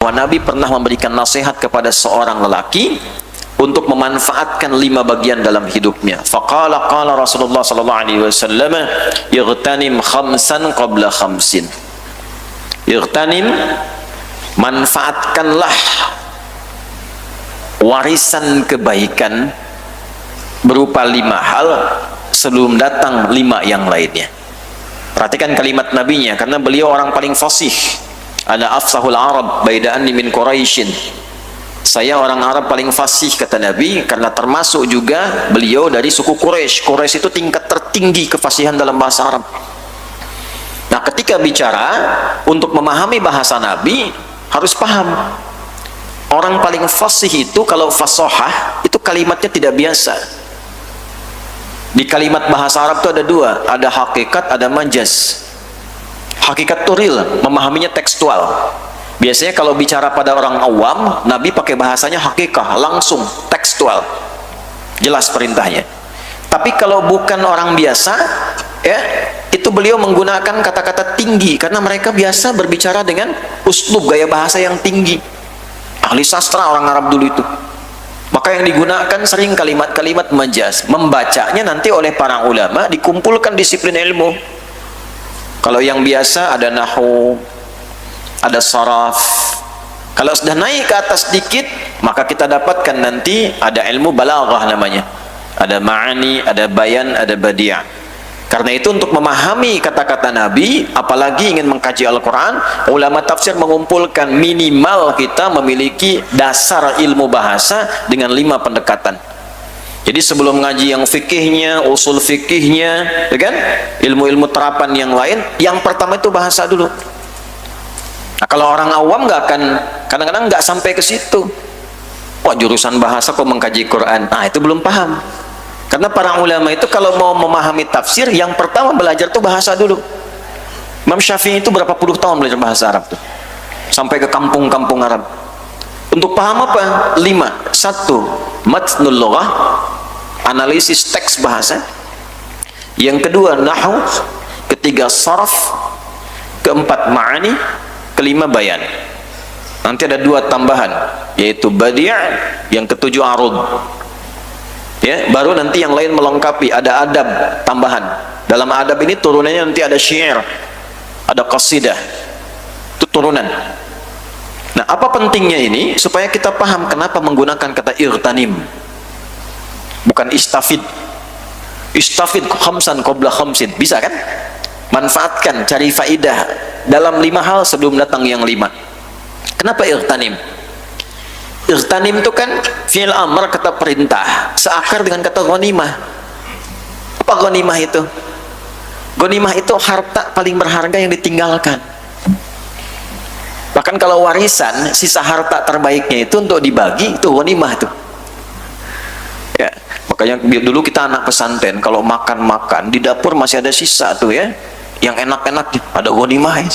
bahwa Nabi pernah memberikan nasihat kepada seorang lelaki untuk memanfaatkan 5 bagian dalam hidupnya. Faqala qala Rasulullah sallallahu alaihi wasallam, "Ightanim khamsan qabla khamsin." Ightanim, manfaatkanlah warisan kebaikan berupa 5 hal sebelum datang 5 yang lainnya. Perhatikan kalimat nabinya, karena beliau orang paling fasih. Ana afsahul Arab baida'anni min Quraisyin. Saya orang Arab paling fasih, kata Nabi, karena termasuk juga beliau dari suku Quraisy. Quraisy itu tingkat tertinggi kefasihan dalam bahasa Arab. Nah, ketika bicara untuk memahami bahasa Nabi harus paham. Orang paling fasih itu kalau fasohah itu kalimatnya tidak biasa. Di kalimat bahasa Arab itu ada 2, ada hakikat, ada majaz. Hakikat itu real, memahaminya tekstual. Biasanya kalau bicara pada orang awam, Nabi pakai bahasanya hakikah, langsung, tekstual, jelas perintahnya. Tapi kalau bukan orang biasa, ya, itu beliau menggunakan kata-kata tinggi, karena mereka biasa berbicara dengan uslub, gaya bahasa yang tinggi. Ahli sastra orang Arab dulu itu. Maka yang digunakan sering kalimat-kalimat majaz. Membacanya nanti oleh para ulama dikumpulkan disiplin ilmu. Kalau yang biasa ada nahwu, ada saraf. Kalau sudah naik ke atas sedikit, maka kita dapatkan nanti ada ilmu balaghah namanya. Ada ma'ani, ada bayan, ada badi'ah. Karena itu untuk memahami kata-kata Nabi, apalagi ingin mengkaji Al-Quran, ulama tafsir mengumpulkan minimal kita memiliki dasar ilmu bahasa dengan 5 pendekatan. Jadi sebelum ngaji yang fikihnya, usul fikihnya, ya kan? Ilmu-ilmu terapan yang lain, yang pertama itu bahasa dulu. Nah, kalau orang awam nggak akan, kadang-kadang nggak sampai ke situ. Wah, jurusan bahasa kok mengkaji Quran? Nah, itu belum paham. Karena para ulama itu kalau mau memahami tafsir, yang pertama belajar tuh bahasa dulu. Imam Syafi'i itu berapa puluh tahun belajar bahasa Arab tuh, sampai ke kampung-kampung Arab. Untuk paham apa? 5. 1. Matnul lughah, analisis teks bahasa. Yang kedua nahwu, ketiga sarf, keempat ma'ani, kelima bayan. Nanti ada 2 tambahan, yaitu badi', yang ketujuh arud. Ya, baru nanti yang lain melengkapi, ada adab tambahan. Dalam adab ini turunannya nanti ada syair, ada qasidah. Itu turunan. Nah, apa pentingnya ini? Supaya kita paham kenapa menggunakan kata irtanim, bukan istafid. Istafid khamsan qabla khamsin, bisa kan? Manfaatkan, cari faidah dalam 5 hal sebelum datang yang 5. Kenapa irtanim? Irtanim itu kan fi'il amr, kata perintah, seakar dengan kata ghanimah. Apa ghanimah itu? Ghanimah itu harta paling berharga yang ditinggalkan. Bahkan kalau warisan, sisa harta terbaiknya itu untuk dibagi, itu ghanimah tuh. Ya, makanya dulu kita anak pesantren, kalau makan-makan di dapur masih ada sisa tuh ya, yang enak-enak ada ghanimah ya.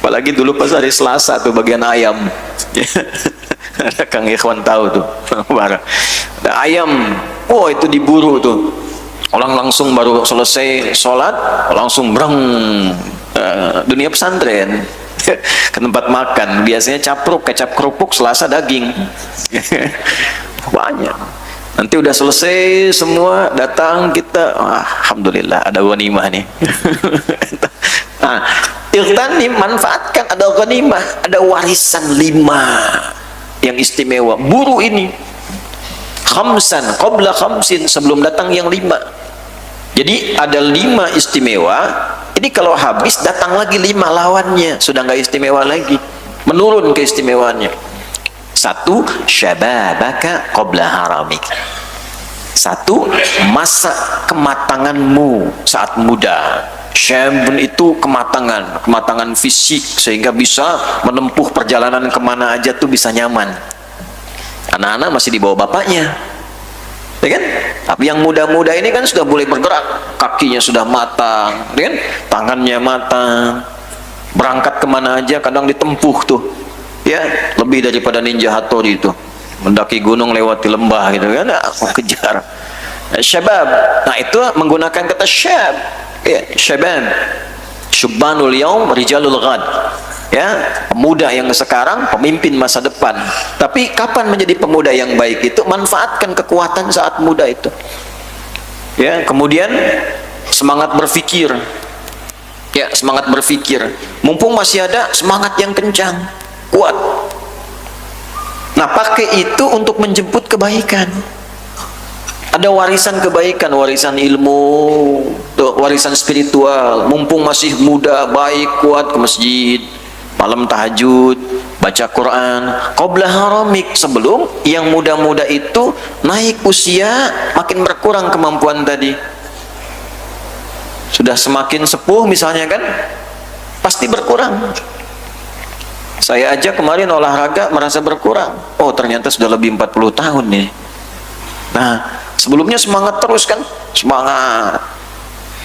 Apalagi dulu pas hari Selasa tuh bagian ayam. Ada Kang Ikhwan tahu tuh. Ada ayam. Oh, itu diburu tuh. Orang langsung baru selesai sholat, langsung breng. Dunia pesantren ke tempat makan, biasanya capruk, kecap kerupuk, Selasa daging. Banyak. Nanti udah selesai semua, datang kita, alhamdulillah ada ghanimah nih. Nah, irtanim, manfaatkan, ada ghanimah, ada warisan 5 yang istimewa. Buru ini khamsan qabla khamsin, sebelum datang yang 5. Jadi ada 5 istimewa. Ini kalau habis datang lagi 5 lawannya, sudah nggak istimewa lagi, menurun keistimewaannya. 1. Syababaka qabla haramik. 1. Masa kematanganmu saat muda. Syabun itu kematangan, kematangan fisik, sehingga bisa menempuh perjalanan kemana aja tuh bisa nyaman. Anak-anak masih di bawah bapaknya, ya kan? Tapi yang muda-muda ini kan sudah boleh bergerak, kakinya sudah matang, ya kan? Tangannya matang, berangkat kemana aja kadang ditempuh tuh, ya, lebih daripada ninja Hattori itu, mendaki gunung lewati lembah gitu kan, aku kejar. Syabab, nah itu menggunakan kata syab, ya, syabab, syubbanul yaum rijalul ghad. ya, pemuda yang sekarang pemimpin masa depan. Tapi kapan menjadi pemuda yang baik itu? Manfaatkan kekuatan saat muda itu, ya. Kemudian semangat berpikir, ya, semangat berpikir, mumpung masih ada semangat yang kencang, kuat. Nah, pakai itu untuk menjemput kebaikan. Ada warisan kebaikan, warisan ilmu, warisan spiritual. Mumpung masih muda, baik, kuat, ke masjid, malam tahajud, baca Quran. Qabla haramik, sebelum yang muda-muda itu naik usia, makin berkurang kemampuan tadi. Sudah semakin sepuh misalnya kan, pasti berkurang. Saya aja kemarin olahraga merasa berkurang. Oh, ternyata sudah lebih 40 tahun nih. Nah, sebelumnya semangat terus kan, semangat,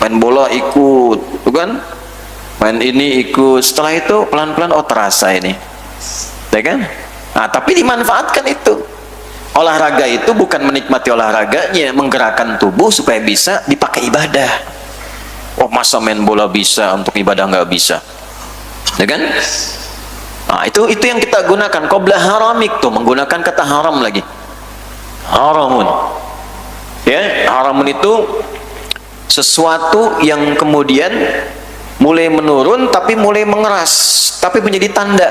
main bola ikut, tuh kan, main ini ikut. Setelah itu pelan-pelan, oh terasa ini, ya kan? Nah, tapi dimanfaatkan itu. Olahraga itu bukan menikmati olahraganya, menggerakkan tubuh supaya bisa dipakai ibadah. Oh, masa main bola bisa, untuk ibadah nggak bisa, ya kan? Nah, itu yang kita gunakan. Qabla haramik tuh, menggunakan kata haram lagi. Haramun, ya, haramun itu sesuatu yang kemudian mulai menurun tapi mulai mengeras, tapi menjadi tanda.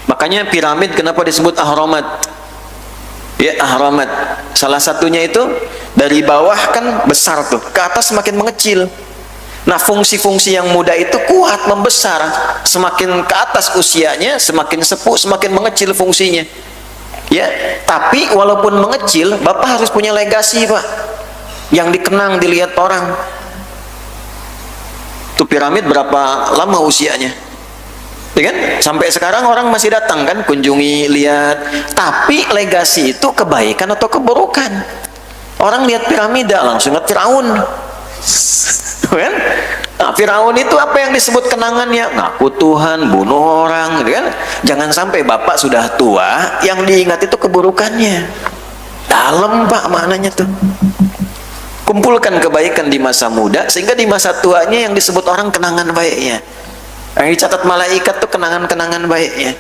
Makanya piramid kenapa disebut ahramat, ya, ahramat. Salah satunya itu dari bawah kan besar tuh, ke atas semakin mengecil. Nah, fungsi-fungsi yang muda itu kuat, membesar. Semakin ke atas usianya, semakin sepuh, semakin mengecil fungsinya. Ya, tapi walaupun mengecil, Bapak harus punya legasi, Pak, yang dikenang, dilihat orang. Itu piramid berapa lama usianya, ya kan? Sampai sekarang orang masih datang kan, kunjungi, lihat. Tapi legasi itu kebaikan atau keburukan? Orang lihat piramida langsung lihat Firaun, kan? Nah, Firaun itu apa yang disebut kenangannya? Ngaku Tuhan, bunuh orang, gitu kan? Jangan sampai Bapak sudah tua, yang diingat itu keburukannya. Dalam, Pak, maknanya tuh. Kumpulkan kebaikan di masa muda, sehingga di masa tuanya yang disebut orang kenangan baiknya. Yang dicatat malaikat tuh kenangan-kenangan baiknya.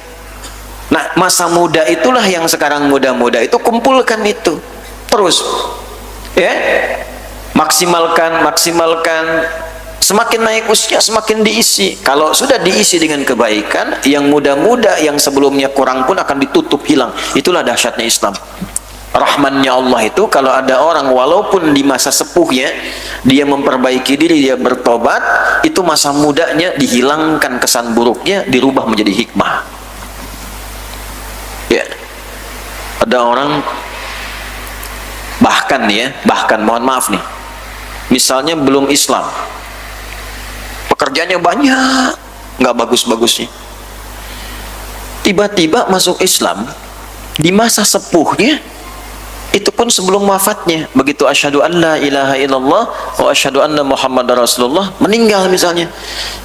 Nah, masa muda itulah yang sekarang muda-muda itu kumpulkan itu. Terus, ya, maksimalkan. Semakin naik usia semakin diisi. Kalau sudah diisi dengan kebaikan, yang muda-muda yang sebelumnya kurang pun akan ditutup, hilang. Itulah dahsyatnya Islam. Rahmannya Allah itu, kalau ada orang walaupun di masa sepuhnya dia memperbaiki diri, dia bertobat, itu masa mudanya dihilangkan kesan buruknya, dirubah menjadi hikmah. Ya, ada orang bahkan mohon maaf nih, misalnya belum Islam, pekerjaannya banyak, nggak bagus-bagusnya, tiba-tiba masuk Islam di masa sepuhnya, itu pun sebelum wafatnya, begitu asyhadu an la ilaha illallah wa asyhadu anna muhammadar rasulullah, meninggal misalnya,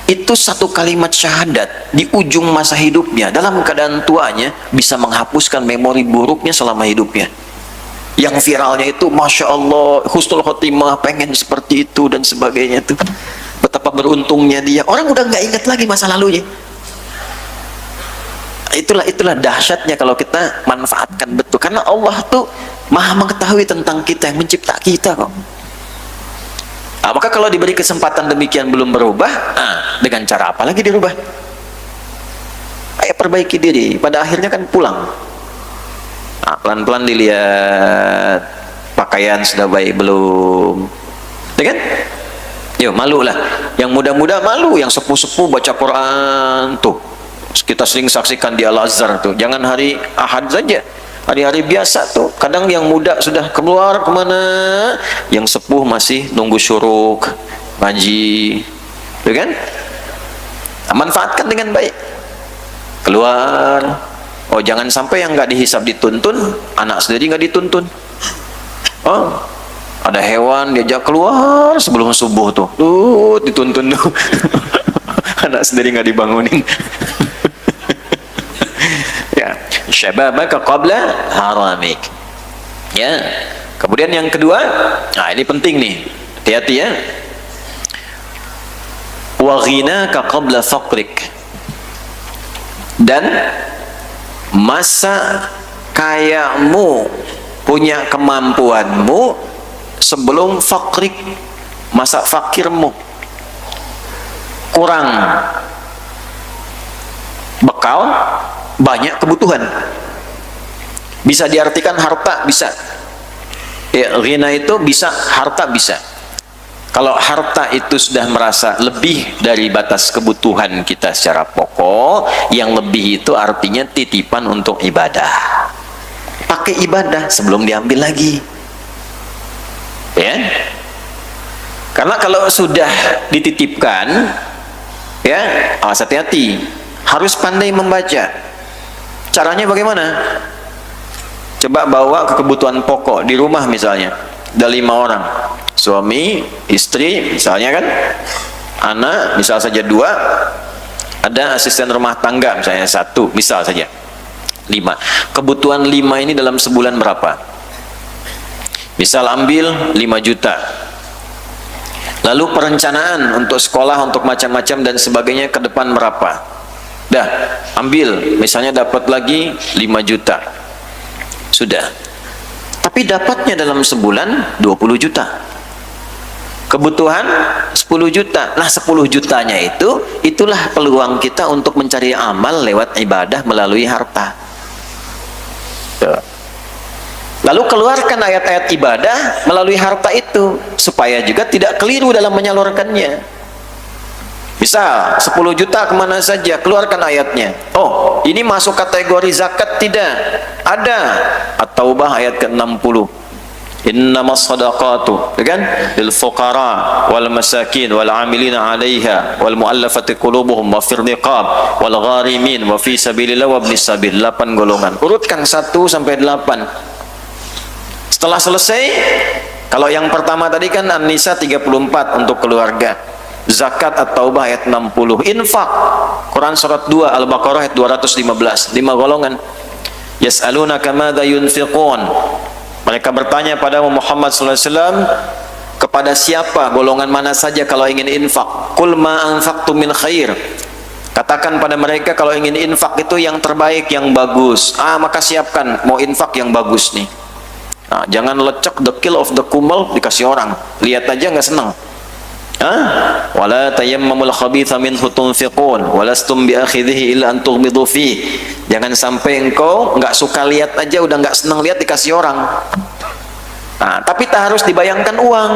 itu satu kalimat syahadat di ujung masa hidupnya, dalam keadaan tuanya, bisa menghapuskan memori buruknya selama hidupnya. Yang viralnya itu, Masya Allah, husnul khotimah, pengen seperti itu dan sebagainya tuh. Betapa beruntungnya dia. Orang udah nggak ingat lagi masa lalunya. Itulah dahsyatnya kalau kita manfaatkan betul. Karena Allah tuh maha mengetahui tentang kita, yang mencipta kita kok. Nah, maka kalau diberi kesempatan demikian belum berubah, dengan cara apa lagi dirubah? Ayo perbaiki diri. Pada akhirnya kan pulang. Nah, pelan-pelan dilihat pakaian sudah baik belum, ya kan? Yuk, malu lah. Yang muda-muda malu, yang sepuh-sepuh baca Quran tuh. Kita sering saksikan di Al-Azhar tuh. Jangan hari Ahad saja, hari-hari biasa tuh. Kadang yang muda sudah keluar kemana, yang sepuh masih nunggu syuruk, ngaji, ya kan? Nah, manfaatkan dengan baik. Keluar. Oh, jangan sampai yang nggak dihisab dituntun, anak sendiri nggak dituntun. Oh, ada hewan diajak keluar sebelum subuh tuh, dituntun tuh. Anak sendiri nggak dibangunin. Ya, syababaka qabla haramik. Ya. Kemudian yang kedua, nah ini penting nih, hati-hati ya. Wa ghinaka qabla faqrik. dan masa kayamu, punya kemampuanmu sebelum fakrik, masa fakirmu, kurang bekal, banyak kebutuhan. Bisa diartikan harta, bisa ya, ghina itu bisa, harta bisa. Kalau harta itu sudah merasa lebih dari batas kebutuhan kita secara pokok, yang lebih itu artinya titipan untuk ibadah. Pakai ibadah sebelum diambil lagi. Ya. Karena kalau sudah dititipkan, ya, awas hati-hati. Harus pandai membaca. Caranya bagaimana? Coba bawa ke kebutuhan pokok di rumah misalnya. Ada 5 orang. Suami, istri, misalnya kan, anak, misal saja 2, ada asisten rumah tangga misalnya 1, misal saja 5. Kebutuhan 5 ini dalam sebulan berapa? Misal ambil 5 juta. Lalu perencanaan untuk sekolah, untuk macam-macam dan sebagainya ke depan berapa? Dah, ambil, misalnya dapat lagi 5 juta. Sudah. Tapi dapatnya dalam sebulan 20 juta. Kebutuhan 10 juta. Nah, 10 jutanya itulah peluang kita untuk mencari amal lewat ibadah melalui harta. Lalu keluarkan ayat-ayat ibadah melalui harta itu, supaya juga tidak keliru dalam menyalurkannya. Misal 10 juta kemana saja, keluarkan ayatnya. Oh, ini masuk kategori zakat tidak? Ada. At-Taubah ayat ke-60. Innamas sadaqatu, kan? Lil fuqara wal masakin wal amilina 'alaiha wal mu'allafati qulubuhum wa fir riqab wal gharimin wa fi sabilillah wa ibnis sabil. 8 golongan. Urutkan 1 sampai 8. Setelah selesai, kalau yang pertama tadi kan An-Nisa 34 untuk keluarga. Zakat At-Taubah ayat 60. Infak Quran surat 2 Al-Baqarah ayat 215. 5 golongan. Yas'alunaka madza yunfiqun. Mereka bertanya pada Muhammad SAW, kepada siapa, golongan mana saja kalau ingin infak. Qul ma anfaqtum min khair. Katakan pada mereka kalau ingin infak itu yang terbaik, yang bagus. Maka siapkan, mau infak yang bagus nih. Jangan lecek the kill of the kumel dikasih orang. Lihat aja nggak senang. Wala tayammamul khabitha minhu tunfiqun walastum biakhidhihi illa an tughmidu fi. Jangan sampai engkau nggak suka lihat aja, udah nggak senang lihat dikasih orang. Tapi tak harus dibayangkan uang.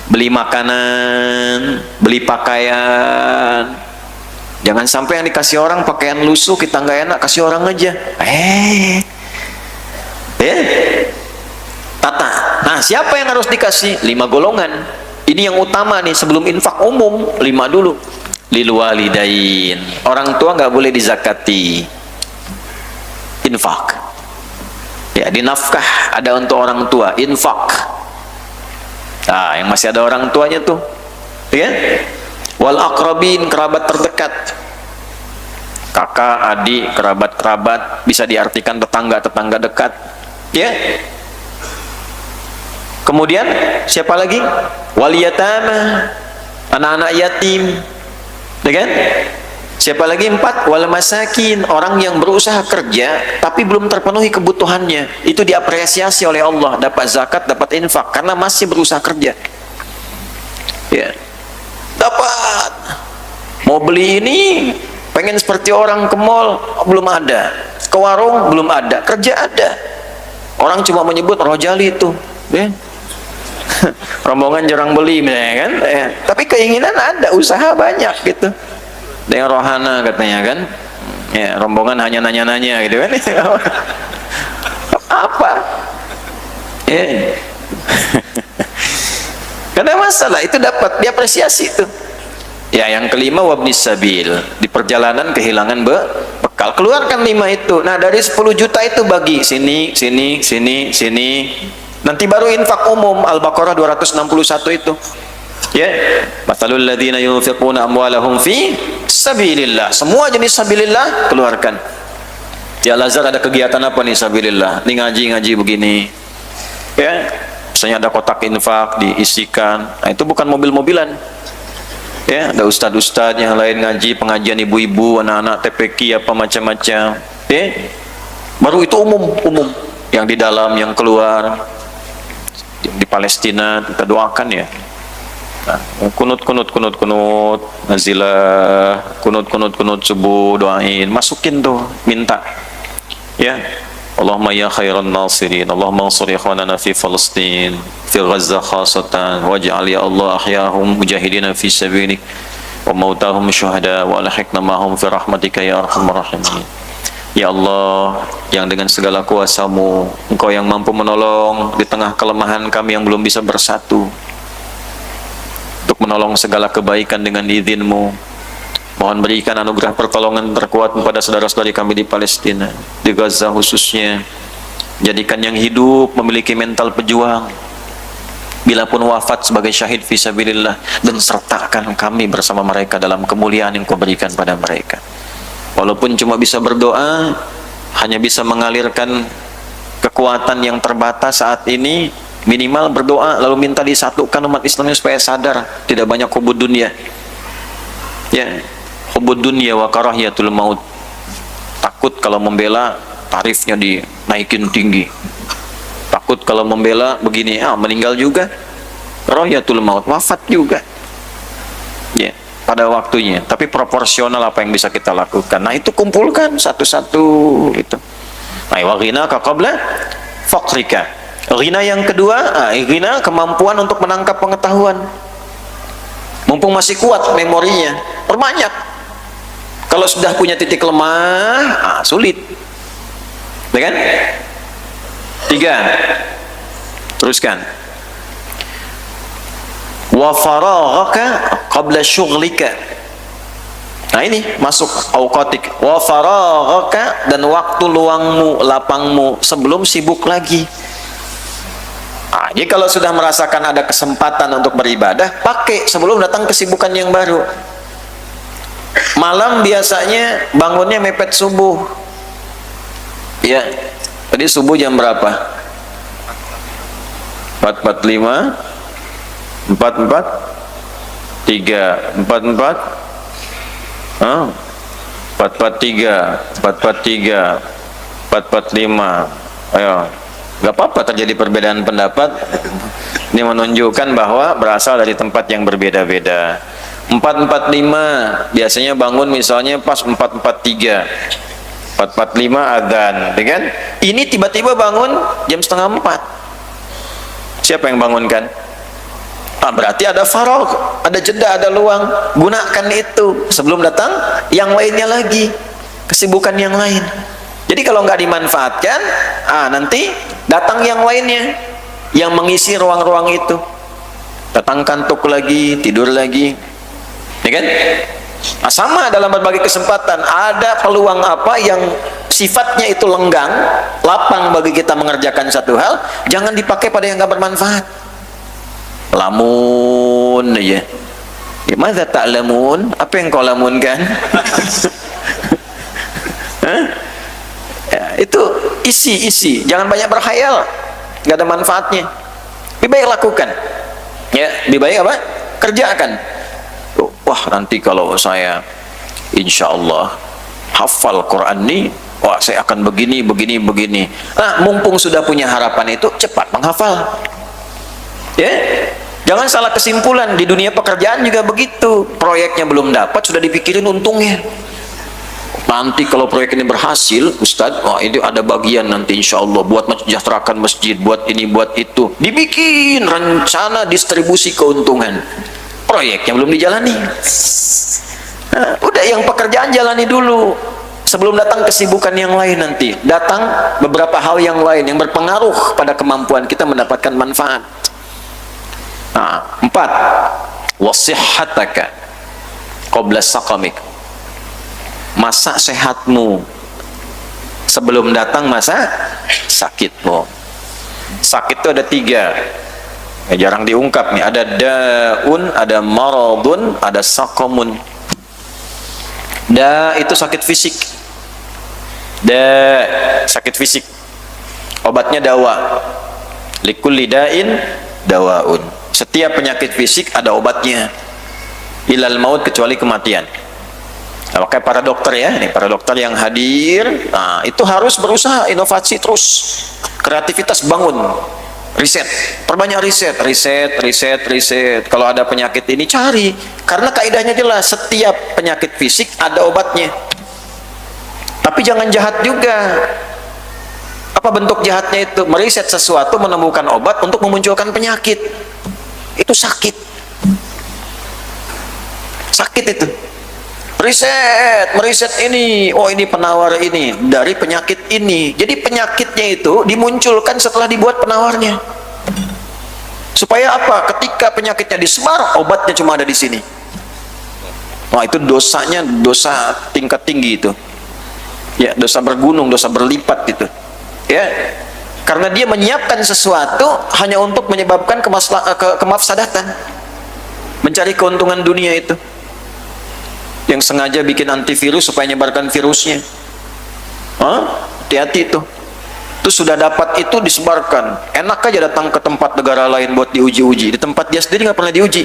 Beli makanan, beli pakaian. Jangan sampai yang dikasih orang pakaian lusuh, kita nggak enak, kasih orang aja. Tata. Nah, siapa yang harus dikasih? 5 golongan. Ini yang utama nih, sebelum infak umum 5 dulu. Lil walidain, orang tua nggak boleh dizakati. Infak, ya, dinafkah ada untuk orang tua, infak. Yang masih ada orang tuanya tuh, ya. Wal aqrabin, kerabat terdekat, kakak, adik, kerabat-kerabat, bisa diartikan tetangga-tetangga dekat, ya. Kemudian siapa lagi? Wal yatama, anak-anak yatim, ya kan? Siapa lagi? 4, wal masakin, orang yang berusaha kerja tapi belum terpenuhi kebutuhannya. Itu diapresiasi oleh Allah, dapat zakat, dapat infak karena masih berusaha kerja. Ya. Dapat. Mau beli ini, pengen seperti orang ke mall, belum ada. Ke warung belum ada, kerja ada. Orang cuma menyebut rojali itu, ya. Rombongan jarang beli, kan? Tapi keinginan ada, usaha banyak gitu. Dengan rohana katanya kan, ya, rombongan hanya nanya-nanya gitu kan. Apa? Karena masalah itu dapat diapresiasi itu. Ya, yang kelima wabnis sabil, di perjalanan kehilangan bekal, keluarkan 5 itu. Nah, dari 10 juta itu bagi sini, sini, sini, sini. Nanti baru infak umum Al-Baqarah 261 itu. Ya, matalul ladzina yunfiquna amwalahum fi sabilillah. Semua jenis sabilillah keluarkan. Ya, Al-Azhar ada kegiatan apa nih sabilillah? Ini ngaji begini. Ya, misalnya ada kotak infak diisikan. Nah, itu bukan mobil-mobilan. Ya, ada ustad-ustad yang lain ngaji, pengajian ibu-ibu, anak-anak TPQ apa macam-macam. Ya, baru itu umum yang di dalam, yang keluar. Di Palestina kita doakan ya. Nah, kunut nazilah, kunut subuh, doain, masukin tuh, minta. Ya, Allahumma ya khairan nasirin, Allahumma ansur ikhwanana fi Palestin, fi Gaza khasatan, waj'al ya Allah ahyahum mujahidina fi sabilik, wa mautahum syuhada, wa alhiqna ma'hum fi rahmatika ya arhamar rahimin. Ya Allah, yang dengan segala kuasa-Mu, Engkau yang mampu menolong di tengah kelemahan kami yang belum bisa bersatu, untuk menolong segala kebaikan dengan izin-Mu. Mohon berikan anugerah pertolongan terkuat kepada saudara-saudari kami di Palestina, di Gaza khususnya. Jadikan yang hidup memiliki mental pejuang, bila pun wafat sebagai syahid fisabilillah, dan sertakan kami bersama mereka dalam kemuliaan yang Kau berikan pada mereka. Walaupun cuma bisa berdoa, hanya bisa mengalirkan kekuatan yang terbatas saat ini, minimal berdoa lalu minta disatukan umat Islam supaya sadar tidak banyak hubud dunia. Ya, hubud dunia wa karahiyatul maut. Takut kalau membela tarifnya dinaikin tinggi. Takut kalau membela begini, meninggal juga. Karahiyatul maut, wafat juga. Ya, pada waktunya, tapi proporsional apa yang bisa kita lakukan. Nah, itu kumpulkan satu-satu itu. Nah, wa ghinaka qabla faqrika. Ghina yang kedua, ghina kemampuan untuk menangkap pengetahuan. Mumpung masih kuat memorinya, perbanyak. Kalau sudah punya titik lemah, sulit. Ya kan? 3. Teruskan. Wa faraghaka qabla syughlika. Nah, ini masuk auqatik. Wa faraghaka, dan waktu luangmu, lapangmu sebelum sibuk lagi. Jadi kalau sudah merasakan ada kesempatan untuk beribadah, pakai sebelum datang kesibukan yang baru. Malam biasanya bangunnya mepet subuh. Ya, tadi subuh jam berapa? 4:45, 4:43, 4:45. Ayo, gak apa-apa terjadi perbedaan pendapat. Ini menunjukkan bahwa berasal dari tempat yang berbeda-beda. 4:45 biasanya bangun misalnya pas 4:43, 4:45 adzan, kan? Ini tiba-tiba bangun jam 3:30. Siapa yang bangunkan? Berarti ada faragh, ada jeda, ada luang. Gunakan itu sebelum datang yang lainnya lagi, kesibukan yang lain. Jadi kalau nggak dimanfaatkan, nanti datang yang lainnya yang mengisi ruang-ruang itu. Datang kantuk lagi, tidur lagi, ya kan? Sama dalam berbagai kesempatan, ada peluang apa yang sifatnya itu lenggang, lapang bagi kita mengerjakan satu hal, jangan dipakai pada yang nggak bermanfaat. Lamun aja. Madza ta'lamun? Apa yang kau lamunkan? Itu isi, jangan banyak berkhayal, nggak ada manfaatnya. Lebih baik lakukan. Ya, lebih baik apa? Kerjakan. Wah, nanti kalau saya insya Allah hafal Quran nih, wah saya akan begini. Mumpung sudah punya harapan itu, cepat menghafal. Ya, jangan salah kesimpulan. Di dunia pekerjaan juga begitu. Proyeknya belum dapat, sudah dipikirin untungnya. Nanti kalau proyek ini berhasil, Ustadz, ini ada bagian nanti insya Allah buat mensejahterakan masjid, buat ini, buat itu. Dibikin rencana distribusi keuntungan. Proyeknya belum dijalani. Udah, yang pekerjaan jalani dulu sebelum datang kesibukan yang lain. Nanti datang beberapa hal yang lain yang berpengaruh pada kemampuan kita mendapatkan manfaat. 4. Wasihhataka qabla saqamik. Masa sehatmu sebelum datang masa sakitmu. Sakit itu ada 3. Jarang diungkap nih. Ada daun, ada maradun, ada saqamun. Da itu sakit fisik. Sakit fisik. Obatnya dawa. Likulli da'in dawaun. Setiap penyakit fisik ada obatnya. ilal maut, kecuali kematian. Nah, makanya para dokter ya, ini para dokter yang hadir, nah, itu harus berusaha inovasi terus, kreativitas bangun, riset, perbanyak riset. Kalau ada penyakit ini cari, karena kaidahnya jelas, setiap penyakit fisik ada obatnya. Tapi jangan jahat juga. Apa bentuk jahatnya itu? Meriset sesuatu, menemukan obat untuk memunculkan penyakit. Itu sakit. Sakit itu. Meriset ini, oh ini penawar ini dari penyakit ini. Jadi penyakitnya itu dimunculkan setelah dibuat penawarnya. Supaya apa? Ketika penyakitnya disebar, obatnya cuma ada di sini. Wah, itu dosanya dosa tingkat tinggi itu. Ya, dosa bergunung, dosa berlipat itu. Ya, karena dia menyiapkan sesuatu hanya untuk menyebabkan kemafsadatan, mencari keuntungan dunia itu. Yang sengaja bikin antivirus supaya menyebarkan virusnya. Hati-hati itu. Itu sudah dapat itu disebarkan. Enak aja datang ke tempat negara lain buat diuji-uji. Di tempat dia sendiri nggak pernah diuji.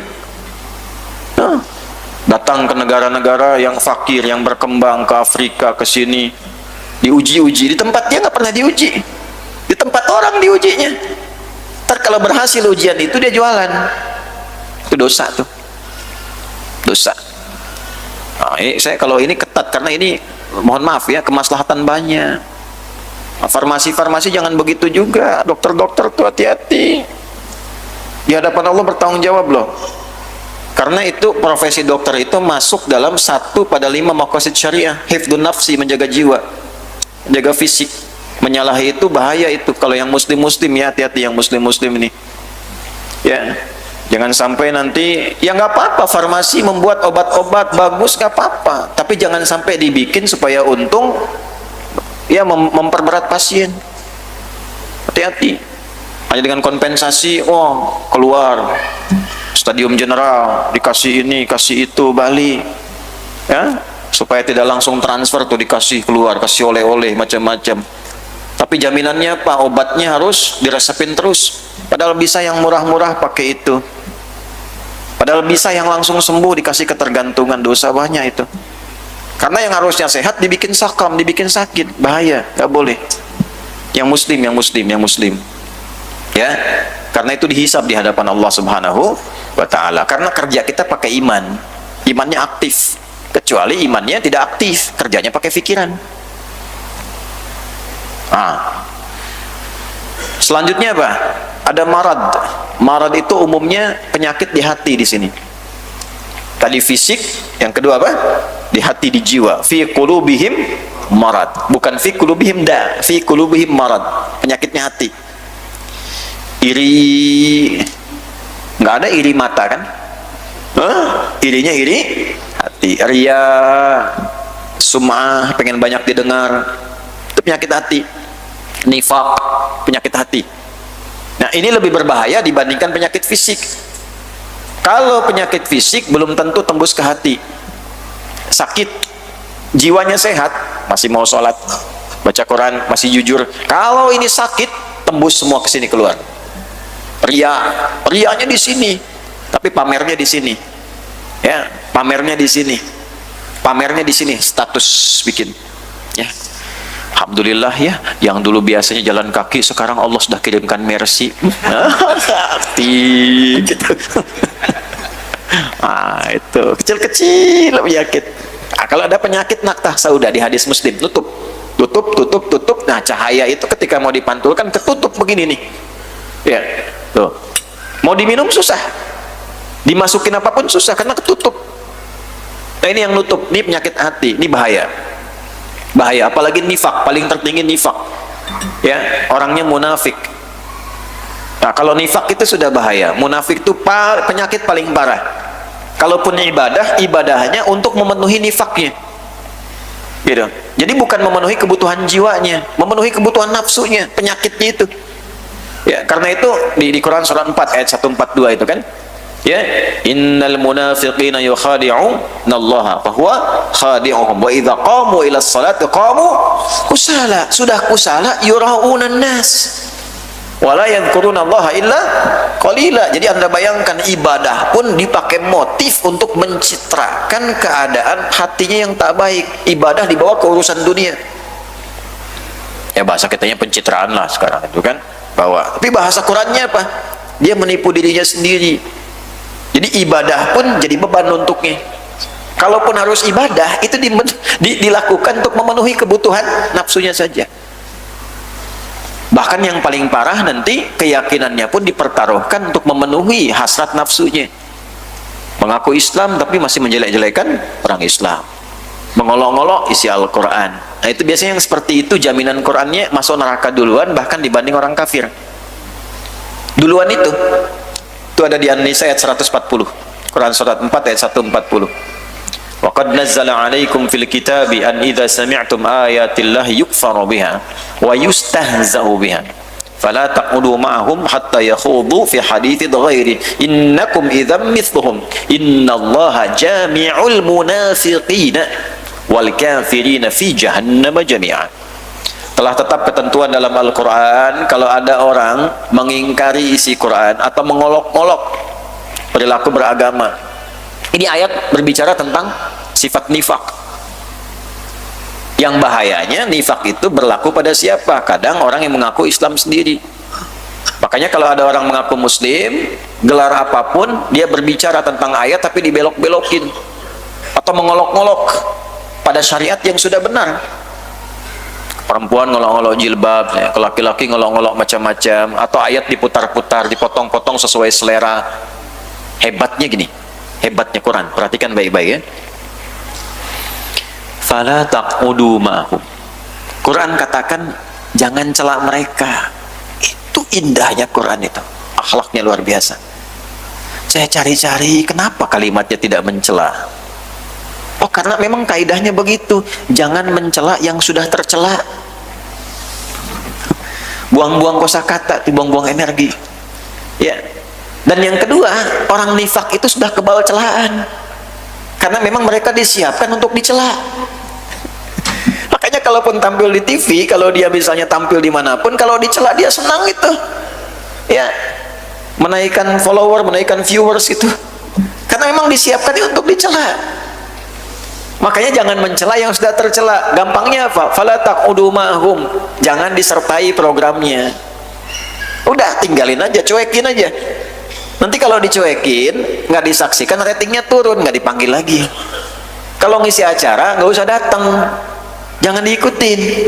Datang ke negara-negara yang fakir, yang berkembang, ke Afrika, ke sini, diuji-uji. Di tempat dia nggak pernah diuji. Di tempat orang diujinya. Ntar kalau berhasil ujian itu dia jualan. Itu dosa tuh. Dosa. Nah, saya kalau ini ketat karena ini mohon maaf ya, kemaslahatan banyak. Farmasi-farmasi jangan begitu juga. Dokter-dokter tuh hati-hati. Di hadapan Allah bertanggung jawab loh. Karena itu profesi dokter itu masuk dalam 1/5 maqasid syariah. Hifdun nafsi, menjaga jiwa, menjaga fisik. Menyalahi itu bahaya itu. Kalau yang muslim-muslim ya, hati-hati yang muslim-muslim ini. Ya. Jangan sampai nanti, ya nggak apa-apa farmasi membuat obat-obat bagus, nggak apa-apa. Tapi jangan sampai dibikin supaya untung, ya memperberat pasien. Hati-hati. Hanya dengan kompensasi, oh keluar Stadium General, dikasih ini, kasih itu, Bali, ya, supaya tidak langsung transfer tuh dikasih keluar, kasih oleh-oleh macam-macam. Tapi jaminannya apa? Obatnya harus diresepin terus. Padahal bisa yang murah-murah pakai itu. Padahal bisa yang langsung sembuh dikasih ketergantungan, dosa banyak itu. Karena yang harusnya sehat dibikin sakam, dibikin sakit, bahaya, nggak boleh. Yang muslim. Ya, karena itu dihisab di hadapan Allah Subhanahu wa Ta'ala. Karena kerja kita pakai iman, imannya aktif. Kecuali imannya tidak aktif, kerjanya pakai pikiran. Selanjutnya apa? Ada marad. Marad itu umumnya penyakit di hati di sini. Tadi fisik, yang kedua apa? Di hati, di jiwa. Fi qulubihim marad. Bukan fi qulubihim da, fi qulubihim marad. Penyakitnya hati. Iri. Nggak ada iri mata kan? Irinya iri hati. Ria, sum'ah, pengen banyak didengar. Itu penyakit hati. Nifaq, penyakit hati. Nah, ini lebih berbahaya dibandingkan penyakit fisik. Kalau penyakit fisik belum tentu tembus ke hati. Sakit, jiwanya sehat, masih mau sholat, baca Quran, masih jujur. Kalau ini sakit, tembus semua ke sini keluar. Rianya di sini, tapi pamernya di sini. Ya, pamernya di sini. Pamernya di sini, status bikin. Ya. Alhamdulillah ya, yang dulu biasanya jalan kaki sekarang Allah sudah kirimkan mercy. Hati gitu. Itu kecil-kecil penyakit. Kalau ada penyakit naktah sauda di hadis Muslim, tutup. Nah, cahaya itu ketika mau dipantulkan ketutup begini nih. Ya, tuh. Mau diminum susah. Dimasukin apapun susah karena ketutup. Nah, ini yang nutup, ini penyakit hati, ini bahaya. Bahaya, apalagi nifak, paling tertinggi nifak. Ya, orangnya munafik. Nah, kalau nifak itu sudah bahaya. Munafik itu penyakit paling parah. Kalaupun ibadahnya untuk memenuhi nifaknya. Gitu. Jadi bukan memenuhi kebutuhan jiwanya, memenuhi kebutuhan nafsunya, penyakitnya itu. Ya, karena itu di Quran surat 4 ayat 142 itu kan. Ya, innal munafiqina yukhadi'unallaha fa huwa khadi'uhum wa idza qamu ila sholati qamu kusala. Sudah kusala yura'unan nas wa la yadhkurunallaha illa qalila. Jadi Anda bayangkan, ibadah pun dipakai motif untuk mencitrakan keadaan hatinya yang tak baik. Ibadah dibawa ke urusan dunia. Ya bahasa kitanya pencitraan lah sekarang itu kan, bawa. Tapi bahasa Qurannya apa? Dia menipu dirinya sendiri. Jadi ibadah pun jadi beban untuknya. Kalaupun harus ibadah, itu dilakukan untuk memenuhi kebutuhan nafsunya saja. Bahkan yang paling parah nanti, keyakinannya pun dipertaruhkan untuk memenuhi hasrat nafsunya. Mengaku Islam tapi masih menjelek-jelekan orang Islam, mengolok-olok isi Al-Quran. Nah itu biasanya yang seperti itu, jaminan Qurannya masuk neraka duluan bahkan dibanding orang kafir. Duluan itu ada di An-Nisa ayat 140, Quran surat 4 ayat 140. Wa qad nazzala 'alaikum fil kitabi an idza sami'tum ayatillahi yukfaru biha wa yustahza'u biha fala taqudu ma'ahum hatta yakhudu fi haditsin ghairi innakum idzam mithluhum innallaha jami'ul munafiqina wal kafirina fi jahannam jami'a. Telah tetap ketentuan dalam Al-Quran, kalau ada orang mengingkari isi Quran atau mengolok-olok perilaku beragama. Ini ayat berbicara tentang sifat nifak. Yang bahayanya, nifak itu berlaku pada siapa? Kadang orang yang mengaku Islam sendiri. Makanya kalau ada orang mengaku Muslim, gelar apapun, dia berbicara tentang ayat tapi dibelok-belokin atau mengolok-olok pada syariat yang sudah benar. Perempuan ngolok-ngolok jilbab, ya. Laki-laki ngolok-ngolok macam-macam, atau ayat diputar-putar, dipotong-potong sesuai selera. Hebatnya gini, hebatnya Quran, perhatikan baik-baik ya. Fala taqudu ma'hum. Quran katakan jangan cela mereka. Itu indahnya Quran itu, akhlaknya luar biasa. Saya cari-cari kenapa kalimatnya tidak mencela. Oh karena memang kaidahnya begitu, jangan mencela yang sudah tercela. Buang-buang kosakata, buang-buang energi. Ya. Dan yang kedua, orang nifak itu sudah kebal celaan. Karena memang mereka disiapkan untuk dicela. Makanya kalaupun tampil di TV, kalau dia misalnya tampil dimanapun, kalau dicela dia senang itu. Ya. Menaikkan follower, menaikkan viewers itu. Karena memang disiapkan untuk dicela. Makanya jangan mencela yang sudah tercela. Gampangnya apa? Fala taqudu ma'hum. Jangan disertai programnya. Udah tinggalin aja, cuekin aja. Nanti kalau dicuekin, nggak disaksikan, ratingnya turun, nggak dipanggil lagi. Kalau ngisi acara, nggak usah datang. Jangan diikutin.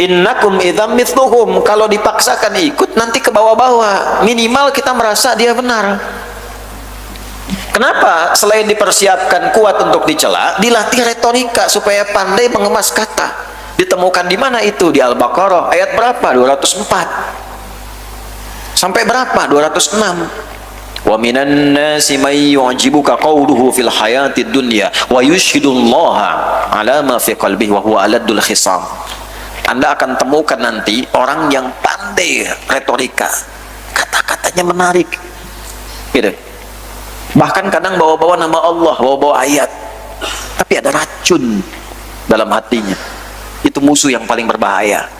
Innakum idzam mithluhum. Kalau dipaksakan ikut, nanti ke bawah-bawah. Minimal kita merasa dia benar. Kenapa? Selain dipersiapkan kuat untuk dicela, dilatih retorika supaya pandai mengemas kata. Ditemukan di mana itu? Di Al-Baqarah ayat berapa? 204. Sampai berapa? 206. Wa minan nasi may yu'jibuka qawluhu fil hayatid dunya wa yushhidullaha ala ma fi qalbihi wa huwa aladul khisam. Anda akan temukan nanti orang yang pandai retorika. Kata-katanya menarik. Gitu. Bahkan kadang bawa-bawa nama Allah, bawa-bawa ayat, tapi ada racun dalam hatinya. Itu musuh yang paling berbahaya.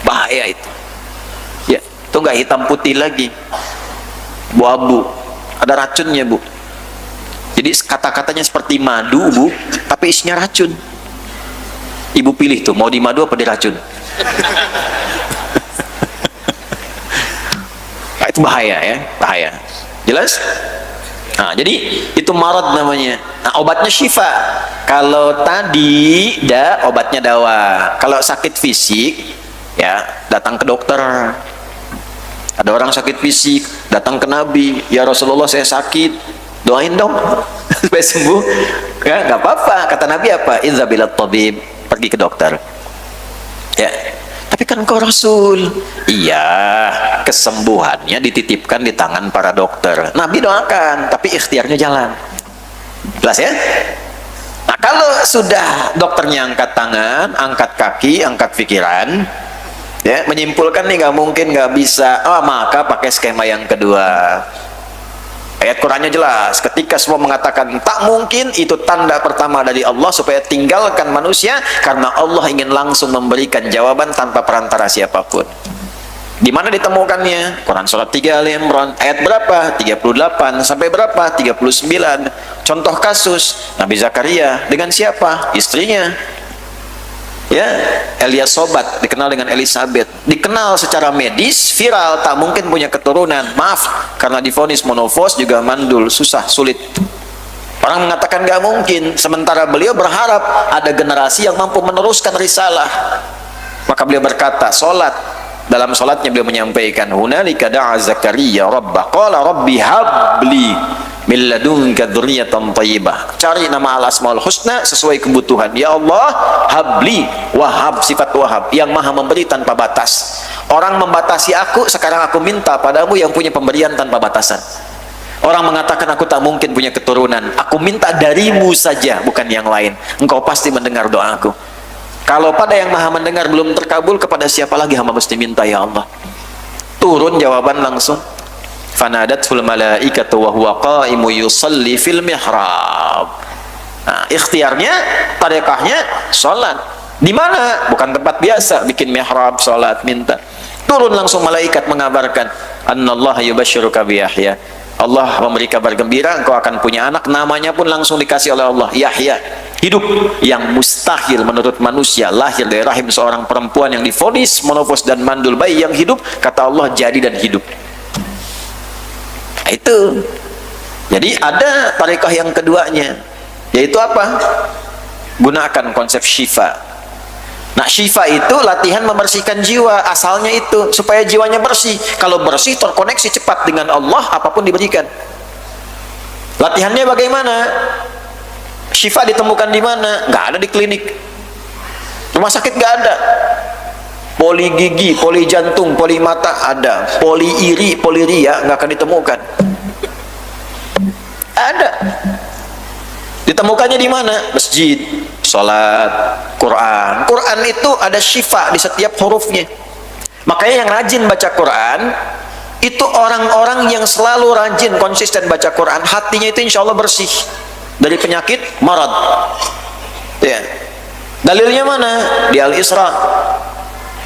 Bahaya itu. Ya, itu nggak hitam putih lagi, abu-abu, ada racunnya bu. Jadi kata-katanya seperti madu bu, tapi isinya racun. Ibu pilih tuh, mau di madu apa di racun? Nah, itu bahaya ya, bahaya. Jelas? Nah, jadi itu marad namanya. Nah, obatnya syifa. Kalau tadi obatnya dawa. Kalau sakit fisik, ya datang ke dokter. Ada orang sakit fisik, datang ke Nabi. Ya Rasulullah, saya sakit, doain dong supaya sembuh. Ya, nggak apa-apa. Kata Nabi apa? Idza bilat tabib, pergi ke dokter. Ya. Tapi kan kau Rasul, iya, kesembuhannya dititipkan di tangan para dokter. Nabi doakan, tapi ikhtiarnya jalan. Jelas ya? Nah, kalau sudah dokternya angkat tangan, angkat kaki, angkat pikiran, ya, menyimpulkan nih nggak mungkin, nggak bisa, maka pakai skema yang kedua. Ayat Qurannya jelas, ketika semua mengatakan tak mungkin, itu tanda pertama dari Allah supaya tinggalkan manusia, karena Allah ingin langsung memberikan jawaban tanpa perantara siapapun. Di mana ditemukannya? Quran surat 3 Ali Imran ayat berapa? 38 sampai berapa? 39. Contoh kasus Nabi Zakaria dengan siapa? Istrinya. Ya, Eliasobat dikenal dengan Elizabeth. Dikenal secara medis, viral, tak mungkin punya keturunan. Maaf, karena divonis monofos juga mandul, susah, sulit. Orang mengatakan gak mungkin, sementara beliau berharap ada generasi yang mampu meneruskan risalah. Maka beliau berkata, sholat. Dalam sholatnya beliau menyampaikan, hunalika da'a Zakaria rabbah qala rabbi habli min ladunka dzurriyyatan thayyibah. Cari nama al-asmaul husna sesuai kebutuhan. Ya Allah, habli, wahab, sifat wahab yang maha memberi tanpa batas. Orang membatasi aku, sekarang aku minta padamu yang punya pemberian tanpa batasan. Orang mengatakan aku tak mungkin punya keturunan, aku minta darimu saja, bukan yang lain. Engkau pasti mendengar doaku. Kalau pada yang maha mendengar belum terkabul, kepada siapa lagi hamba mesti minta, ya Allah? Turun jawaban langsung. Fanadatul malaikatu wa huwa qaimu yusalli fil mihrab. Nah, ikhtiarnya, tarekahnya salat. Di mana? Bukan tempat biasa, bikin mihrab, salat, minta. Turun langsung malaikat mengabarkan, annallaha yubashshiruka bi Yahya. Allah memberi kabar gembira, engkau akan punya anak, namanya pun langsung dikasih oleh Allah, Yahya. Hidup yang mustahil menurut manusia, lahir dari rahim seorang perempuan yang divonis monofos dan mandul, bayi yang hidup, kata Allah jadi dan hidup. Itu. Jadi ada tarekah yang keduanya, yaitu apa? Gunakan konsep syifa. Nah, syifa itu latihan membersihkan jiwa, asalnya itu supaya jiwanya bersih. Kalau bersih, terkoneksi cepat dengan Allah, apapun diberikan. Latihannya bagaimana? Syifa ditemukan di mana? Nggak ada di klinik. Rumah sakit nggak ada. Poli gigi, poli jantung, poli mata ada. Poli iri, poli ria nggak akan ditemukan. Ada. Ditemukannya di mana? Masjid, sholat, Quran. Quran itu ada syifa di setiap hurufnya. Makanya yang rajin baca Quran itu orang-orang yang selalu rajin, konsisten baca Quran, hatinya itu insya Allah bersih dari penyakit marad. Ya. Dalilnya mana? Di Al-Isra.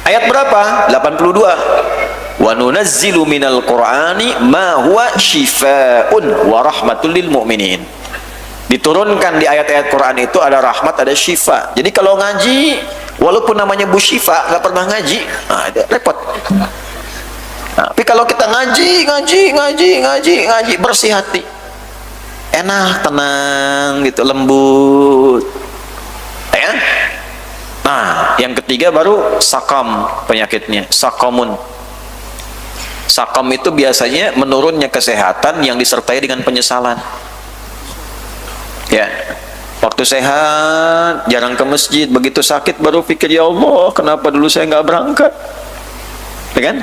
Ayat berapa? 82. Wa nunazzilu minal Qur'ani ma huwa syifaa'un wa rahmatul lil mu'minin. Diturunkan di ayat-ayat Quran itu ada rahmat, ada syifa. Jadi kalau ngaji, walaupun namanya Bu Syifa, nggak pernah ngaji, nah, repot. Nah, tapi kalau kita ngaji, bersih hati, enak, tenang, gitu, lembut, ya. Nah, yang ketiga baru sakam penyakitnya, sakamun. Sakam itu biasanya menurunnya kesehatan yang disertai dengan penyesalan. Ya, waktu sehat jarang ke masjid, begitu sakit baru pikir, ya Allah, kenapa dulu saya nggak berangkat? Ya kan?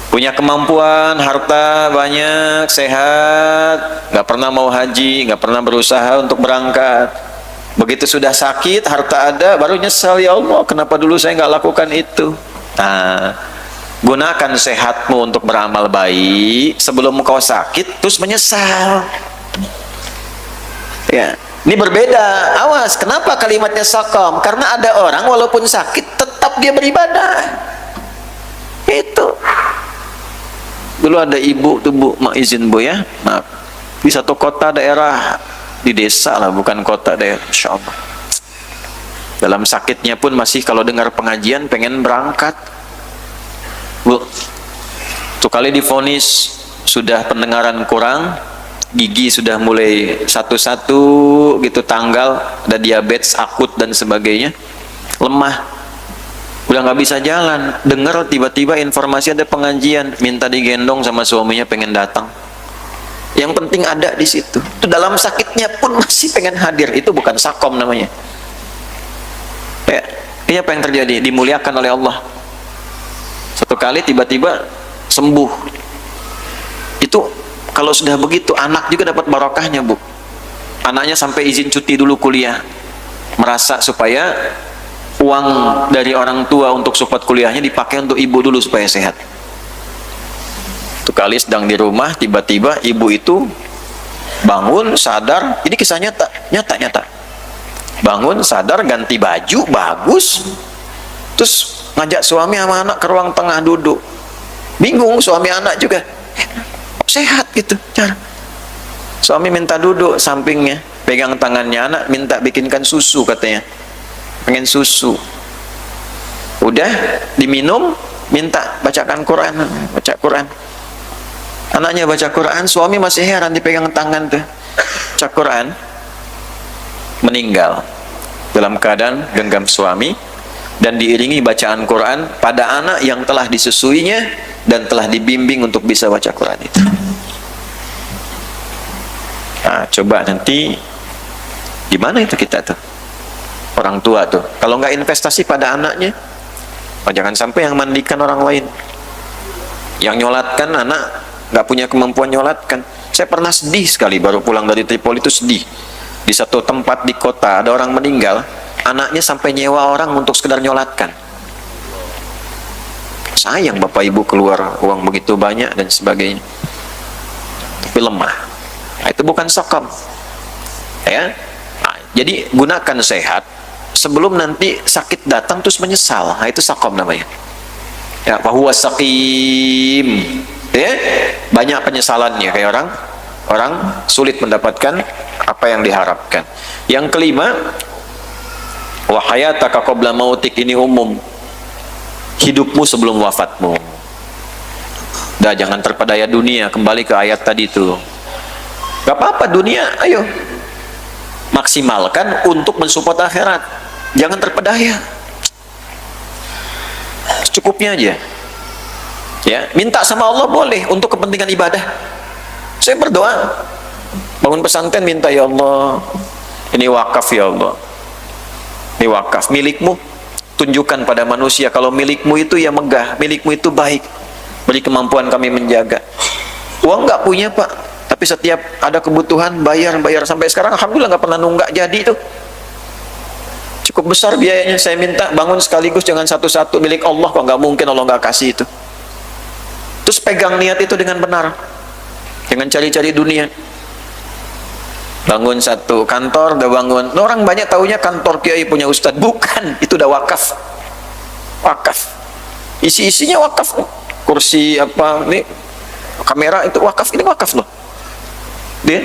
Punya kemampuan, harta banyak, sehat, nggak pernah mau haji, nggak pernah berusaha untuk berangkat. Begitu sudah sakit, harta ada, baru nyesal, ya Allah, kenapa dulu saya nggak lakukan itu? Nah, gunakan sehatmu untuk beramal baik sebelum kau sakit terus menyesal. Ya, ini berbeda. Awas, kenapa kalimatnya sakam? Karena ada orang walaupun sakit tetap dia beribadah. Itu. Dulu ada ibu tuh, Bu, mak izin Bu ya, maaf, di satu kota daerah, di desa lah, bukan kota daerah, Insya Allah. Dalam sakitnya pun masih kalau dengar pengajian pengen berangkat. Bu, tuh kali divonis sudah pendengaran kurang, gigi sudah mulai satu-satu gitu, tanggal, ada diabetes akut dan sebagainya, lemah, udah nggak bisa jalan. Dengar tiba-tiba informasi ada pengajian, minta digendong sama suaminya, pengen datang. Yang penting ada di situ. Itu dalam sakitnya pun masih pengen hadir. Itu bukan sakom namanya. Ya, ini apa yang terjadi? Dimuliakan oleh Allah. Satu kali tiba-tiba sembuh. Itu kalau sudah begitu, anak juga dapat barokahnya, Bu. Anaknya sampai izin cuti dulu kuliah, merasa supaya uang dari orang tua untuk support kuliahnya dipakai untuk ibu dulu supaya sehat. Tuh kali sedang di rumah, tiba-tiba ibu itu bangun, sadar, ini kisah nyata. Bangun, sadar, ganti baju, bagus, terus ngajak suami sama anak ke ruang tengah duduk. Bingung suami anak juga. Sehat gitu cara. Suami minta duduk sampingnya, pegang tangannya, anak minta bikinkan susu katanya. Pengen susu. Udah diminum, minta bacakan Quran, baca Quran. Anaknya baca Quran, suami masih heran dipegang tangan tuh. Baca Quran, meninggal dalam keadaan genggam suami dan diiringi bacaan Quran pada anak yang telah disusuinya dan telah dibimbing untuk bisa baca Quran itu. Nah, coba nanti gimana itu kita tuh orang tua tuh kalau nggak investasi pada anaknya, jangan sampai yang mandikan orang lain, yang nyolatkan anak nggak punya kemampuan nyolatkan. Saya pernah sedih sekali baru pulang dari Tripoli itu, sedih di satu tempat di kota ada orang meninggal, anaknya sampai nyewa orang untuk sekedar nyolatkan. Sayang bapak ibu keluar uang begitu banyak dan sebagainya, tapi lemah. Nah, itu bukan sokam ya. Nah, jadi gunakan sehat sebelum nanti sakit datang terus menyesal. Nah, itu sokam namanya ya, bahwa sakim ya, banyak penyesalannya, kayak orang sulit mendapatkan apa yang diharapkan. Yang kelima, wa hayataka qabla mautik, ini umum, hidupmu sebelum wafatmu. Dah, jangan terpedaya dunia, kembali ke ayat tadi tuh. Gak apa-apa dunia, ayo maksimalkan untuk mensupport akhirat, jangan terpedaya, secukupnya aja ya. Minta sama Allah boleh untuk kepentingan ibadah. Saya berdoa bangun pesantren, minta ya Allah, ini wakaf ya Allah, ini wakaf milikmu, tunjukkan pada manusia kalau milikmu itu ya megah, milikmu itu baik, beri kemampuan kami menjaga. Uang nggak punya pak, tapi setiap ada kebutuhan bayar sampai sekarang alhamdulillah nggak pernah nunggak jadi itu. Cukup besar biayanya, saya minta bangun sekaligus, jangan satu-satu, milik Allah kok, nggak mungkin Allah nggak kasih itu. Terus pegang niat itu dengan benar, jangan cari-cari dunia. Bangun satu kantor, udah bangun, orang banyak taunya kantor kiai punya ustadz, bukan, itu udah wakaf. Wakaf isi-isinya wakaf, kursi apa nih, kamera itu wakaf, ini wakaf loh. Dia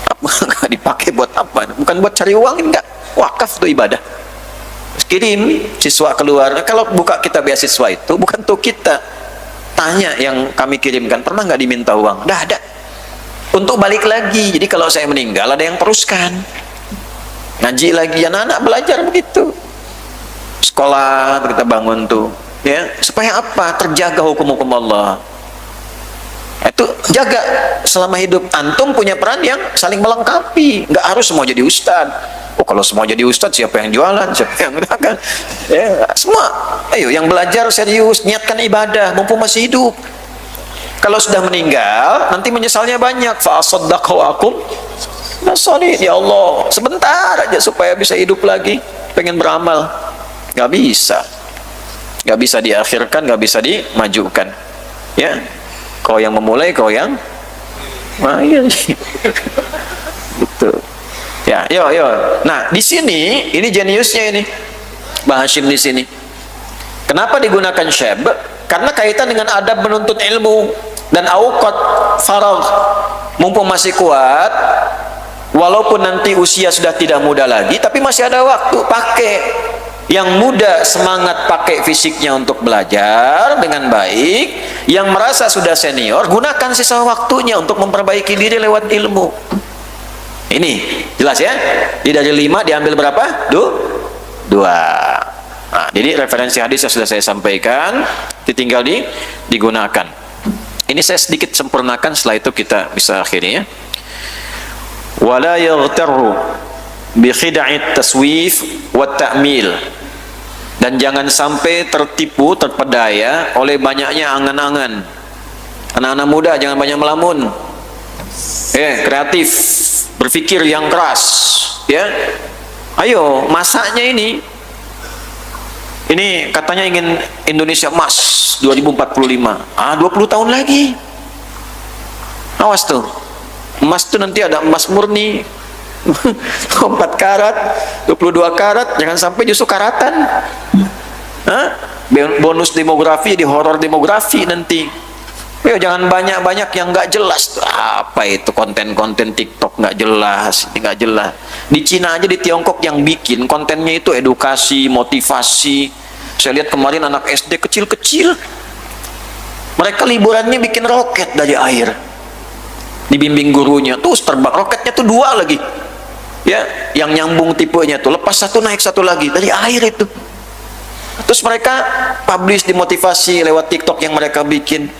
apa dipakai buat apa? Bukan buat cari uang, enggak. Wakaf itu ibadah. Terus kirim siswa keluar. Nah, kalau buka kita beasiswa itu bukan tuh kita tanya yang kami kirimkan pernah nggak diminta uang? Dah ada. Untuk balik lagi. Jadi kalau saya meninggal ada yang teruskan. Ngaji lagi, anak-anak belajar begitu. Sekolah kita bangun tuh, ya supaya apa? Terjaga hukum-hukum Allah. Itu jaga selama hidup. Antum punya peran yang saling melengkapi, nggak harus semua jadi ustad. Oh kalau semua jadi ustad, siapa yang jualan, siapa yang dagang ya, semua ayo yang belajar serius, niatkan ibadah mumpung masih hidup. Kalau sudah meninggal nanti menyesalnya banyak. Fa'asaddaqakum nasolid, ya Allah sebentar aja supaya bisa hidup lagi, pengen beramal, nggak bisa diakhirkan, nggak bisa dimajukan ya. Kau yang memulai, kau yang iya. Betul. Ya, yo. Nah, di sini ini jeniusnya ini. Mbah Hashim di sini. Kenapa digunakan syab? Karena kaitan dengan adab menuntut ilmu dan auqat faragh. Mumpung masih kuat, walaupun nanti usia sudah tidak muda lagi, tapi masih ada waktu, pakai. Yang muda semangat pakai fisiknya untuk belajar dengan baik, yang merasa sudah senior gunakan sisa waktunya untuk memperbaiki diri lewat ilmu. Ini jelas ya. Jadi dari 5 diambil berapa? 2. Nah, jadi referensi hadis yang sudah saya sampaikan tinggal digunakan. Ini saya sedikit sempurnakan, setelah itu kita bisa akhiri ya. Wala yaghtarru bi khida'it taswif wa ta'mil, dan jangan sampai tertipu, terpedaya oleh banyaknya angan-angan. Anak-anak muda jangan banyak melamun, kreatif, berpikir yang keras ya. Ayo masaknya ini katanya ingin Indonesia emas 2045, 20 tahun lagi, awas tuh, emas tuh nanti ada emas murni 4 karat, 22 karat, jangan sampai justru karatan Hah? Bonus demografi di horor demografi nanti. Yo, jangan banyak-banyak yang nggak jelas. Apa itu konten-konten TikTok nggak jelas, nggak jelas. Di Cina aja, di Tiongkok yang bikin kontennya itu edukasi, motivasi. Saya lihat kemarin anak SD kecil-kecil, mereka liburannya bikin roket dari air, dibimbing gurunya, tuh terbang roketnya tuh 2 lagi, ya, yang nyambung tipenya tuh, lepas satu naik satu lagi dari air itu. Terus mereka publish di motivasi lewat TikTok yang mereka bikin.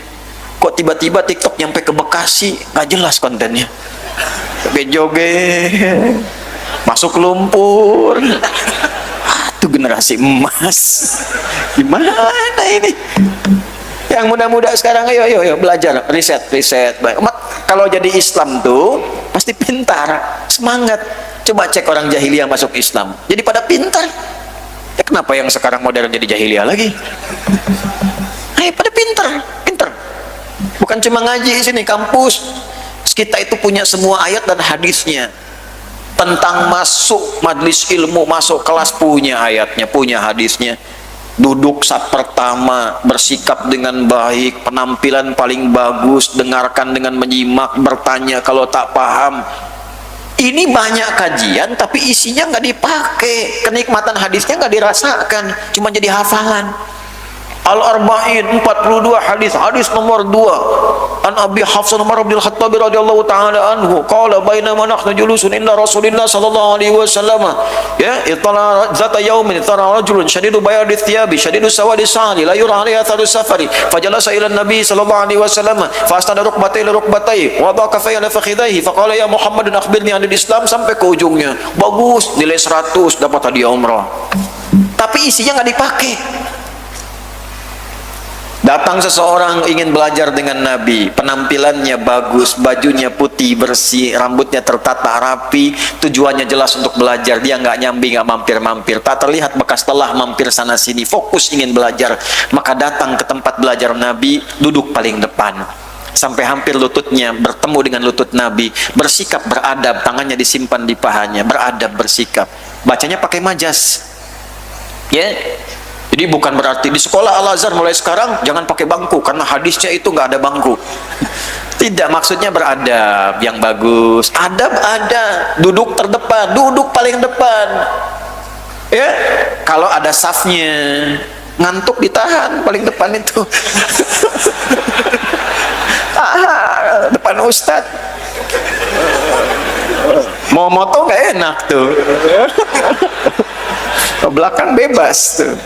Kok tiba-tiba TikTok nyampe ke Bekasi, nggak jelas kontennya. Joget-joget, masuk lumpur. Itu generasi emas. Gimana ini? Yang muda-muda sekarang, ayo belajar, riset. Kalau jadi Islam tuh pasti pintar, semangat. Coba cek orang jahiliyah masuk Islam, jadi pada pintar. Ya, kenapa yang sekarang modern jadi jahiliyah lagi? Ayo pada pintar. Bukan cuma ngaji sini, kampus kita itu punya semua ayat dan hadisnya. Tentang masuk majelis ilmu, masuk kelas, punya ayatnya, punya hadisnya. Duduk saat pertama, bersikap dengan baik, penampilan paling bagus, dengarkan dengan menyimak, bertanya kalau tak paham. Ini banyak kajian tapi isinya nggak dipakai, kenikmatan hadisnya nggak dirasakan, cuma jadi hafalan. Al-Arba'in 42 hadis nomor 2 an Abi Hafs Umar bin Khattab radhiyallahu taala anhu qala bainama nahnu julusun inda Rasulillah sallallahu alaihi wasallam ya itala zata yaumin tara rajulun shadidu bayadi thiyabi shadidu sawadi sa'li la yura alaihi atharu safari fajalasa ila nabi sallallahu alaihi wasallam fastada rukbatayhi rukbatayhi wa daqa fi fakhidaihi faqala ya Muhammad akhbirni anil Islam sampai ke ujungnya. Bagus, nilai 100, dapat hadiah umrah. Tapi isinya nggak dipakai. Datang seseorang ingin belajar dengan Nabi, penampilannya bagus, bajunya putih bersih, rambutnya tertata rapi, tujuannya jelas untuk belajar. Dia nggak nyambi, nggak mampir-mampir, tak terlihat bekas telah mampir sana sini, fokus ingin belajar. Maka datang ke tempat belajar Nabi, duduk paling depan, sampai hampir lututnya bertemu dengan lutut Nabi, bersikap beradab, tangannya disimpan di pahanya, beradab bersikap. Bacanya pakai majas, ya. Jadi bukan berarti di sekolah Al-Azhar mulai sekarang jangan pakai bangku karena hadisnya itu nggak ada bangku. Tidak, maksudnya beradab yang bagus. Adab ada, duduk terdepan, duduk paling depan. Ya, kalau ada safnya, ngantuk ditahan paling depan itu. Depan ustad. Mau moto nggak enak tuh. Ke belakang bebas tuh.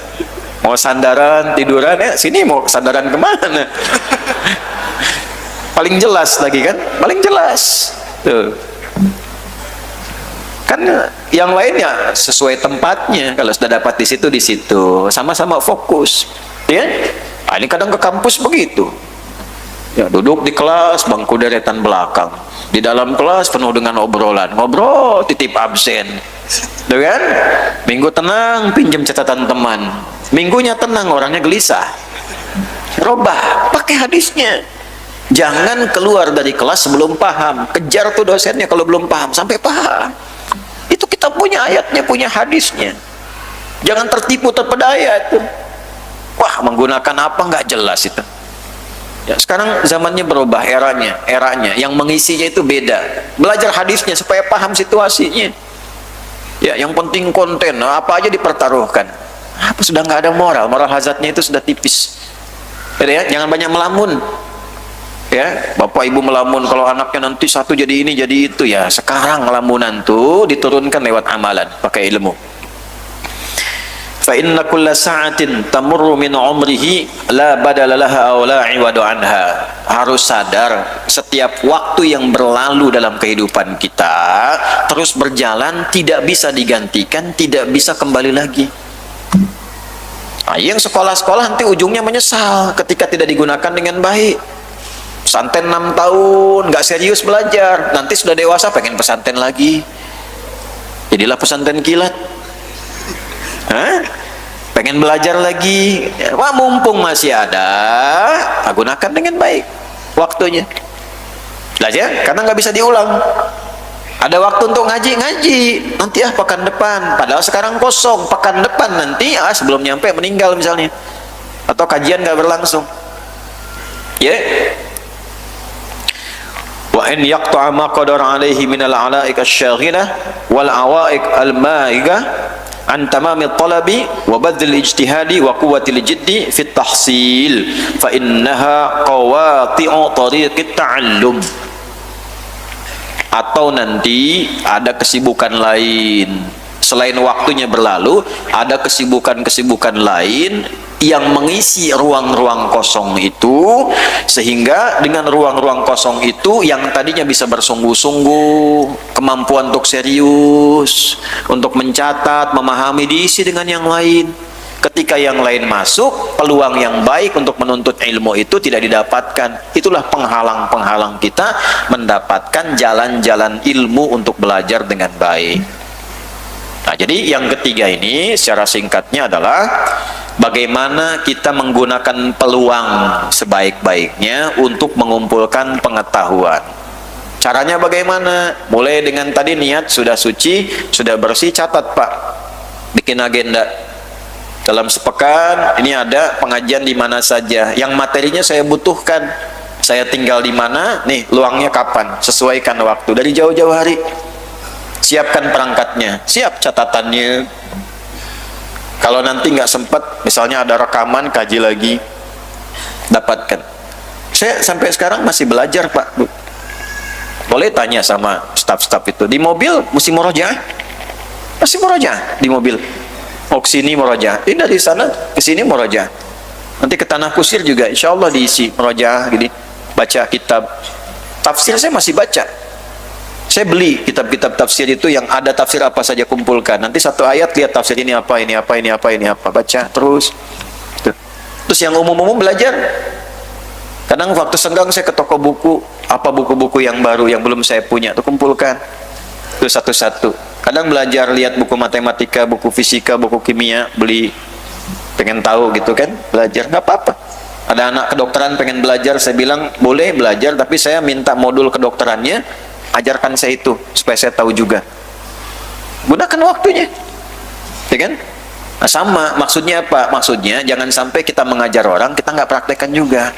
Mau sandaran, tiduran, sini mau sandaran kemana? Paling jelas lagi kan? Paling jelas. Tuh. Kan yang lainnya sesuai tempatnya. Kalau sudah dapat di situ, sama-sama fokus. Ya? Nah, ini kadang ke kampus begitu. Ya, duduk di kelas, bangku deretan belakang. Di dalam kelas penuh dengan obrolan. Ngobrol, titip absen. Tuh kan? Minggu tenang, pinjam catatan teman. Minggunya tenang, orangnya gelisah. Robah, pakai hadisnya. Jangan keluar dari kelas sebelum paham. Kejar tuh dosennya kalau belum paham, sampai paham. Itu kita punya ayatnya, punya hadisnya. Jangan tertipu, terpedaya itu. Wah, menggunakan apa nggak jelas itu. Ya, sekarang zamannya berubah, eranya. Yang mengisinya itu beda. Belajar hadisnya supaya paham situasinya. Ya, yang penting konten, apa aja dipertaruhkan. Apa sudah nggak ada moral hazardnya itu sudah tipis. Ya, jangan banyak melamun. Ya, bapak ibu melamun kalau anaknya nanti satu jadi ini jadi itu, ya. Sekarang lamunan tuh diturunkan lewat amalan, pakai ilmu. Fa inna kulla sa'atin tamurru min umrihi la badala laha aw la iwadu anha. Harus sadar, setiap waktu yang berlalu dalam kehidupan kita terus berjalan, tidak bisa digantikan, tidak bisa kembali lagi. Nah, yang sekolah-sekolah nanti ujungnya menyesal ketika tidak digunakan dengan baik. Pesantren 6 tahun nggak serius belajar, nanti sudah dewasa pengen pesantren lagi, jadilah pesantren kilat. Hah? Pengen belajar lagi, wah mumpung masih ada, gunakan dengan baik waktunya. Belajar karena nggak bisa diulang. Ada waktu untuk ngaji, nanti pekan depan, padahal sekarang kosong, pekan depan nanti sebelum nyampe meninggal misalnya, atau kajian nggak berlangsung. Ya, wa in yaqta'a ma qadara alaihi min al-ala'ik asy-syaghilah wal awa'ik al-ma'iga an tamamit talabi wa badl ijtihadi wa quwwatil jiddi fit tahsil fa innaha qawati'u tariqit ta'allum. Atau nanti ada kesibukan lain selain waktunya berlalu, ada kesibukan-kesibukan lain yang mengisi ruang-ruang kosong itu, sehingga dengan ruang-ruang kosong itu yang tadinya bisa bersungguh-sungguh, kemampuan untuk serius, untuk mencatat, memahami, diisi dengan yang lain. Ketika yang lain masuk, peluang yang baik untuk menuntut ilmu itu tidak didapatkan. Itulah penghalang-penghalang kita mendapatkan jalan-jalan ilmu untuk belajar dengan baik. Nah, jadi yang ketiga ini secara singkatnya adalah bagaimana kita menggunakan peluang sebaik-baiknya untuk mengumpulkan pengetahuan. Caranya bagaimana? Mulai dengan tadi niat sudah suci, sudah bersih, catat Pak. Bikin agenda. Dalam sepekan ini ada pengajian di mana saja, yang materinya saya butuhkan, saya tinggal di mana, nih luangnya kapan, sesuaikan waktu dari jauh-jauh hari. Siapkan perangkatnya, siap catatannya. Kalau nanti nggak sempat, misalnya ada rekaman, kaji lagi, dapatkan. Saya sampai sekarang masih belajar Pak, Bu. Boleh tanya sama staf-staf itu, di mobil mesti murojaah, masih murojaah di mobil. Mau kesini murojaah, ini dari sana ke sini murojaah. Nanti ke Tanah Kusir juga insya Allah diisi murojaah gini. Baca kitab tafsir, saya masih baca. Saya beli kitab-kitab tafsir itu yang ada tafsir apa saja, kumpulkan. Nanti satu ayat lihat tafsir ini apa, ini apa, ini apa, ini apa, baca terus. Terus yang umum-umum belajar. Kadang waktu senggang saya ke toko buku, apa buku-buku yang baru yang belum saya punya, tuh kumpulkan. Itu satu-satu. Kadang belajar, lihat buku matematika, buku fisika, buku kimia, beli, pengen tahu gitu kan, belajar, nggak apa-apa. Ada anak kedokteran pengen belajar, saya bilang boleh belajar, tapi saya minta modul kedokterannya, ajarkan saya itu, supaya saya tahu juga. Gunakan waktunya, ya kan? Nah, sama, maksudnya apa? Maksudnya jangan sampai kita mengajar orang, kita nggak praktekkan juga.